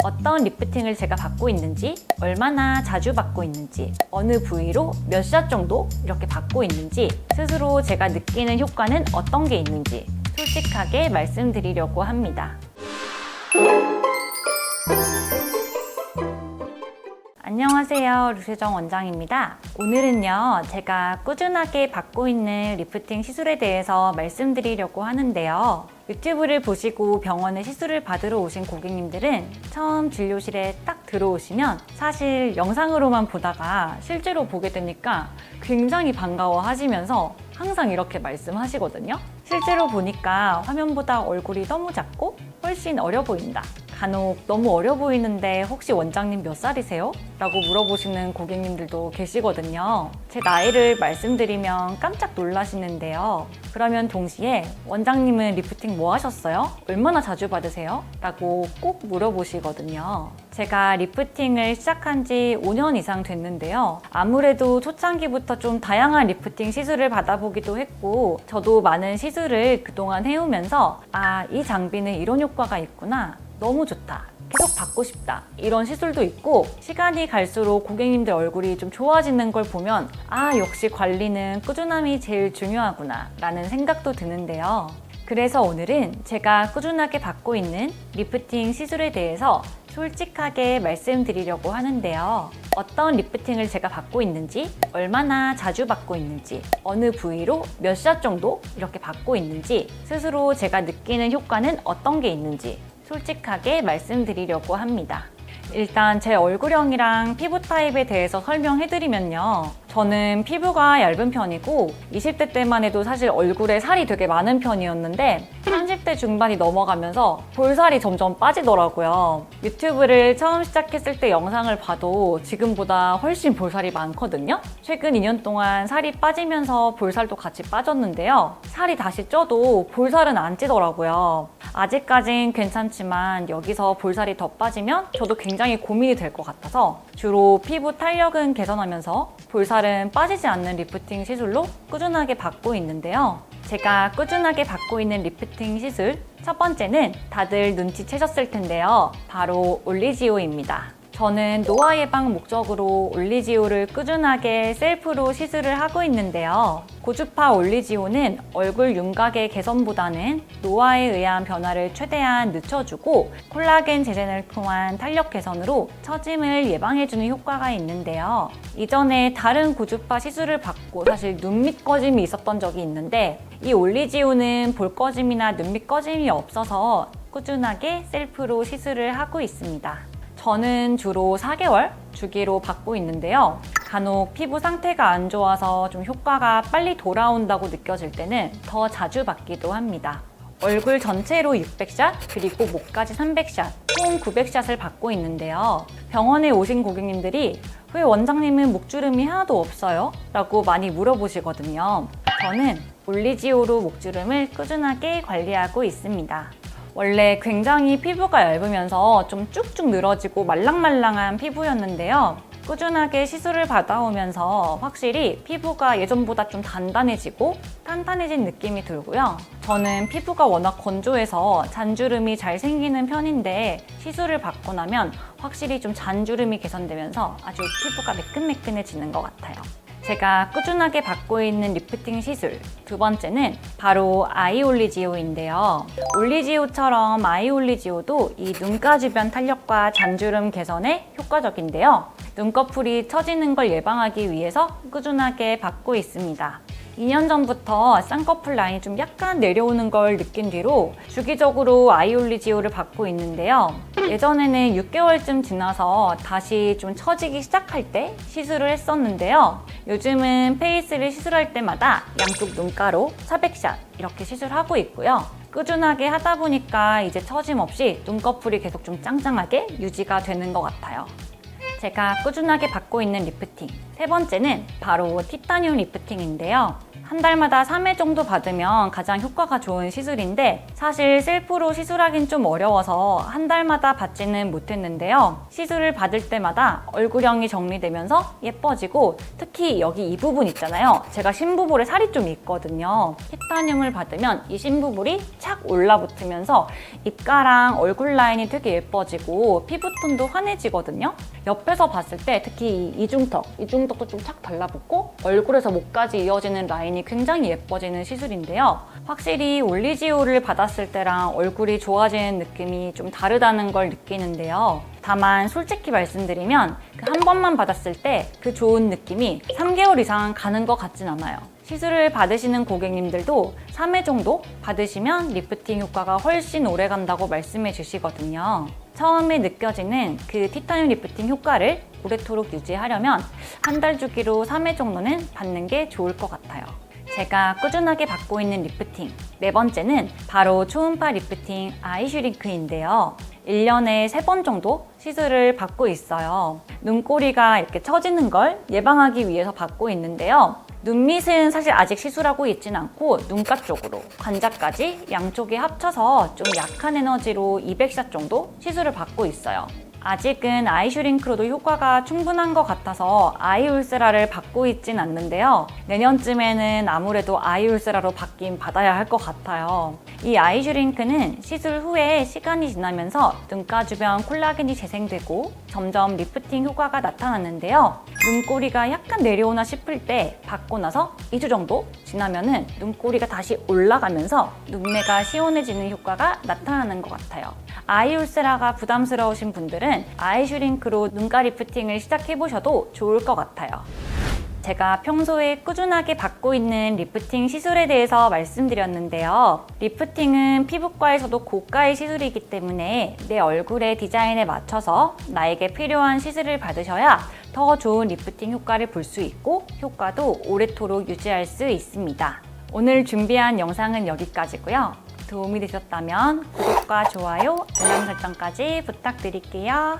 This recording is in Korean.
어떤 리프팅을 제가 받고 있는지, 얼마나 자주 받고 있는지, 어느 부위로 몇 샷 정도 이렇게 받고 있는지, 스스로 제가 느끼는 효과는 어떤 게 있는지 솔직하게 말씀드리려고 합니다. 안녕하세요, 류세정 원장입니다. 오늘은요, 제가 꾸준하게 받고 있는 리프팅 시술에 대해서 말씀드리려고 하는데요. 유튜브를 보시고 병원에 시술을 받으러 오신 고객님들은 처음 진료실에 딱 들어오시면 사실 영상으로만 보다가 실제로 보게 되니까 굉장히 반가워 하시면서 항상 이렇게 말씀하시거든요. 실제로 보니까 화면보다 얼굴이 너무 작고 훨씬 어려 보인다. 간혹 너무 어려 보이는데 혹시 원장님 몇 살이세요? 라고 물어보시는 고객님들도 계시거든요. 제 나이를 말씀드리면 깜짝 놀라시는데요. 그러면 동시에 원장님은 리프팅 뭐 하셨어요? 얼마나 자주 받으세요? 라고 꼭 물어보시거든요. 제가 리프팅을 시작한 지 5년 이상 됐는데요. 아무래도 초창기부터 좀 다양한 리프팅 시술을 받아보기도 했고 저도 많은 시술을 그동안 해오면서 이 장비는 이런 효과가 있구나. 너무 좋다. 계속 받고 싶다. 이런 시술도 있고 시간이 갈수록 고객님들 얼굴이 좀 좋아지는 걸 보면 역시 관리는 꾸준함이 제일 중요하구나 라는 생각도 드는데요. 그래서 오늘은 제가 꾸준하게 받고 있는 리프팅 시술에 대해서 솔직하게 말씀드리려고 하는데요. 어떤 리프팅을 제가 받고 있는지, 얼마나 자주 받고 있는지, 어느 부위로 몇 샷 정도 이렇게 받고 있는지, 스스로 제가 느끼는 효과는 어떤 게 있는지 솔직하게 말씀드리려고 합니다. 일단 제 얼굴형이랑 피부 타입에 대해서 설명해드리면요. 저는 피부가 얇은 편이고 20대 때만 해도 사실 얼굴에 살이 되게 많은 편이었는데 30대 중반이 넘어가면서 볼살이 점점 빠지더라고요. 유튜브를 처음 시작했을 때 영상을 봐도 지금보다 훨씬 볼살이 많거든요. 최근 2년 동안 살이 빠지면서 볼살도 같이 빠졌는데요. 살이 다시 쪄도 볼살은 안 찌더라고요. 아직까진 괜찮지만 여기서 볼살이 더 빠지면 저도 굉장히 고민이 될 것 같아서 주로 피부 탄력은 개선하면서 볼살은 빠지지 않는 리프팅 시술로 꾸준하게 받고 있는데요. 제가 꾸준하게 받고 있는 리프팅 시술 첫 번째는 다들 눈치채셨을 텐데요. 바로 올리지오입니다. 저는 노화 예방 목적으로 올리지오를 꾸준하게 셀프로 시술을 하고 있는데요. 고주파 올리지오는 얼굴 윤곽의 개선보다는 노화에 의한 변화를 최대한 늦춰주고 콜라겐 재생을 통한 탄력 개선으로 처짐을 예방해주는 효과가 있는데요. 이전에 다른 고주파 시술을 받고 사실 눈밑 꺼짐이 있었던 적이 있는데 이 올리지오는 볼 꺼짐이나 눈밑 꺼짐이 없어서 꾸준하게 셀프로 시술을 하고 있습니다. 저는 주로 4개월 주기로 받고 있는데요. 간혹 피부 상태가 안 좋아서 좀 효과가 빨리 돌아온다고 느껴질 때는 더 자주 받기도 합니다. 얼굴 전체로 600샷 그리고 목까지 300샷 총 900샷을 받고 있는데요. 병원에 오신 고객님들이 왜 원장님은 목주름이 하나도 없어요? 라고 많이 물어보시거든요. 저는 올리지오로 목주름을 꾸준하게 관리하고 있습니다. 원래 굉장히 피부가 얇으면서 좀 쭉쭉 늘어지고 말랑말랑한 피부였는데요. 꾸준하게 시술을 받아오면서 확실히 피부가 예전보다 좀 단단해지고 탄탄해진 느낌이 들고요. 저는 피부가 워낙 건조해서 잔주름이 잘 생기는 편인데 시술을 받고 나면 확실히 좀 잔주름이 개선되면서 아주 피부가 매끈매끈해지는 것 같아요. 제가 꾸준하게 받고 있는 리프팅 시술 두 번째는 바로 아이 올리지오인데요. 올리지오처럼 아이 올리지오도 이 눈가 주변 탄력과 잔주름 개선에 효과적인데요. 눈꺼풀이 처지는 걸 예방하기 위해서 꾸준하게 받고 있습니다. 2년 전부터 쌍꺼풀 라인이 좀 약간 내려오는 걸 느낀 뒤로 주기적으로 아이올리지오를 받고 있는데요. 예전에는 6개월쯤 지나서 다시 좀 처지기 시작할 때 시술을 했었는데요. 요즘은 페이스를 시술할 때마다 양쪽 눈가로 400샷 이렇게 시술하고 있고요. 꾸준하게 하다 보니까 이제 처짐 없이 눈꺼풀이 계속 좀 짱짱하게 유지가 되는 것 같아요. 제가 꾸준하게 받고 있는 리프팅 세 세 번째는 바로 티타늄 리프팅인데요. 한 달마다 3회 정도 받으면 가장 효과가 좋은 시술인데 사실 셀프로 시술하긴 좀 어려워서 한 달마다 받지는 못했는데요. 시술을 받을 때마다 얼굴형이 정리되면서 예뻐지고 특히 여기 이 부분 있잖아요. 제가 심부볼에 살이 좀 있거든요. 티타늄을 받으면 이 심부볼이 착 올라붙으면서 입가랑 얼굴 라인이 되게 예뻐지고 피부톤도 환해지거든요. 옆에서 봤을 때 특히 이 이중턱도 좀 착 달라붙고 얼굴에서 목까지 이어지는 라인이 굉장히 예뻐지는 시술인데요. 확실히 올리지오를 받았을 때랑 얼굴이 좋아지는 느낌이 좀 다르다는 걸 느끼는데요. 다만 솔직히 말씀드리면 그 한 번만 받았을 때 그 좋은 느낌이 3개월 이상 가는 것 같진 않아요. 시술을 받으시는 고객님들도 3회 정도 받으시면 리프팅 효과가 훨씬 오래 간다고 말씀해 주시거든요. 처음에 느껴지는 그 티타늄 리프팅 효과를 오래도록 유지하려면 한 달 주기로 3회 정도는 받는 게 좋을 것 같아요. 제가 꾸준하게 받고 있는 리프팅 네 번째는 바로 초음파 리프팅 아이슈링크인데요. 1년에 3번 정도 시술을 받고 있어요. 눈꼬리가 이렇게 처지는 걸 예방하기 위해서 받고 있는데요. 눈밑은 사실 아직 시술하고 있진 않고 눈가 쪽으로 관자까지 양쪽에 합쳐서 좀 약한 에너지로 200샷 정도 시술을 받고 있어요. 아직은 아이슈링크로도 효과가 충분한 것 같아서 아이울세라를 받고 있진 않는데요. 내년쯤에는 아무래도 아이울세라로 받긴 받아야 할 것 같아요. 이 아이슈링크는 시술 후에 시간이 지나면서 눈가 주변 콜라겐이 재생되고 점점 리프팅 효과가 나타났는데요. 눈꼬리가 약간 내려오나 싶을 때 받고 나서 2주 정도 지나면은 눈꼬리가 다시 올라가면서 눈매가 시원해지는 효과가 나타나는 것 같아요. 아이울세라가 부담스러우신 분들은 아이슈링크로 눈가 리프팅을 시작해보셔도 좋을 것 같아요. 제가 평소에 꾸준하게 받고 있는 리프팅 시술에 대해서 말씀드렸는데요. 리프팅은 피부과에서도 고가의 시술이기 때문에 내 얼굴의 디자인에 맞춰서 나에게 필요한 시술을 받으셔야 더 좋은 리프팅 효과를 볼 수 있고 효과도 오래도록 유지할 수 있습니다. 오늘 준비한 영상은 여기까지고요. 도움이 되셨다면 구독과 좋아요, 알람 설정까지 부탁드릴게요.